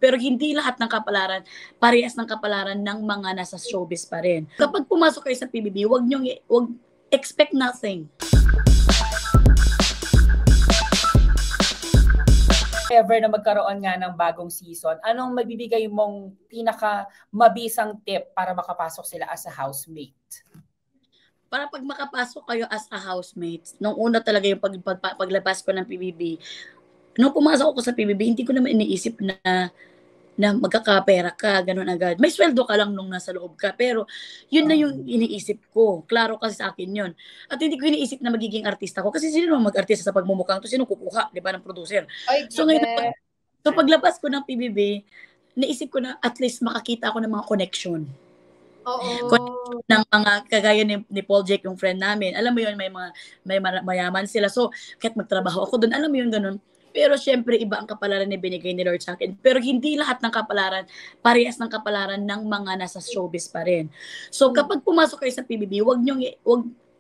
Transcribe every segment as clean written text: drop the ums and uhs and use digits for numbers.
Pero hindi lahat ng kapalaran, parehas ng kapalaran ng mga nasa showbiz pa rin. Kapag pumasok kayo sa PBB, wag expect nothing. Ever na magkaroon nga ng bagong season, anong magbibigay mong pinaka mabisang tip para makapasok sila as a housemate? Para pag makapasok kayo as a housemate, nung una talaga yung paglabas ko ng PBB, nung pumasok ako sa PBB, hindi ko naman iniisip na magkakapera ka, ganun agad. May sweldo ka lang nung nasa loob ka, pero yun na yung iniisip ko. Klaro kasi sa akin yun. At hindi ko iniisip na magiging artista ko, kasi sino naman mag-artista sa pagmumukhang to, sino kukuha, di ba, ng producer. So ngayon, paglabas ko ng PBB, naisip ko na at least makakita ako ng mga connection. Ng mga kagaya ni Paul Jake, yung friend namin. Alam mo yun, may mayaman sila. So, kahit magtrabaho ako doon, alam mo yun, ganun. Pero syempre, iba ang kapalaran na binigay ni Lord sa akin. Pero hindi lahat ng kapalaran, parehas ng kapalaran ng mga nasa showbiz pa rin. So, kapag pumasok kayo sa PBB, wag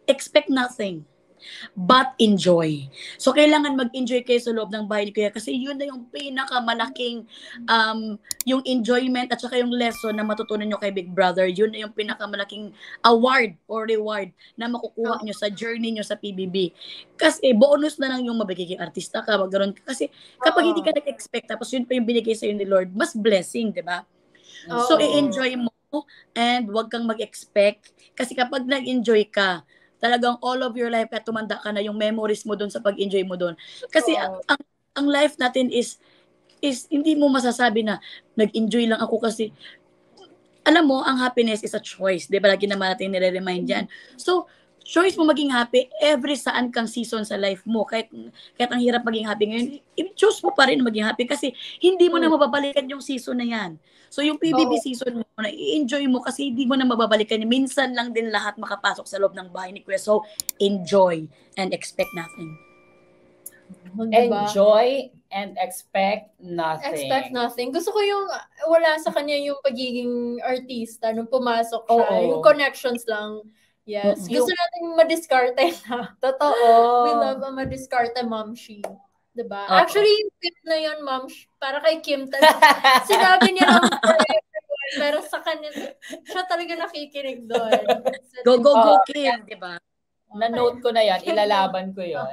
expect nothing, but enjoy. So, kailangan mag-enjoy kayo sa loob ng bahay ni Kuya kasi yun na yung pinakamalaking yung enjoyment at saka yung lesson na matutunan nyo kay Big Brother. Yun na yung pinakamalaking award or reward na makukuha nyo sa journey nyo sa PBB. Kasi bonus na lang yung mabigiging artista ka, magkaroon ka. Kasi kapag hindi ka nag-expect tapos yun pa yung binigay sa'yo ni Lord, mas blessing, di ba? So, i-enjoy mo and wag kang mag-expect. Kasi kapag nag-enjoy ka, talagang all of your life at tumanda ka na yung memories mo doon sa pag-enjoy mo doon. Kasi ang life natin is hindi mo masasabi na nag-enjoy lang ako kasi alam mo, ang happiness is a choice. Di ba? Lagi naman natin nire-remind yan. So, choice mo maging happy every saan kang season sa life mo. Kahit ang hirap maging happy ngayon, choose mo pa rin maging happy kasi hindi mo na mababalikan yung season na yan. So, yung PBB season mo, i-enjoy mo kasi hindi mo na mababalikan. Minsan lang din lahat makapasok sa loob ng bahay ni Kuya. So, enjoy and expect nothing. Enjoy and expect nothing. Expect nothing. Gusto ko yung wala sa kanya yung pagiging artista nung pumasok siya. Yung connections lang. Yes. Gusto natin madiskarte na. Totoo. We love a madiskarte momshi. Diba? Actually, yung tip na yun, ma'am, para kay Kim, sinabi niya lang for everyone, pero sa kanya, siya talaga nakikinig doon. Go, Kim, diba? Na-note ko na yan, ilalaban ko yun.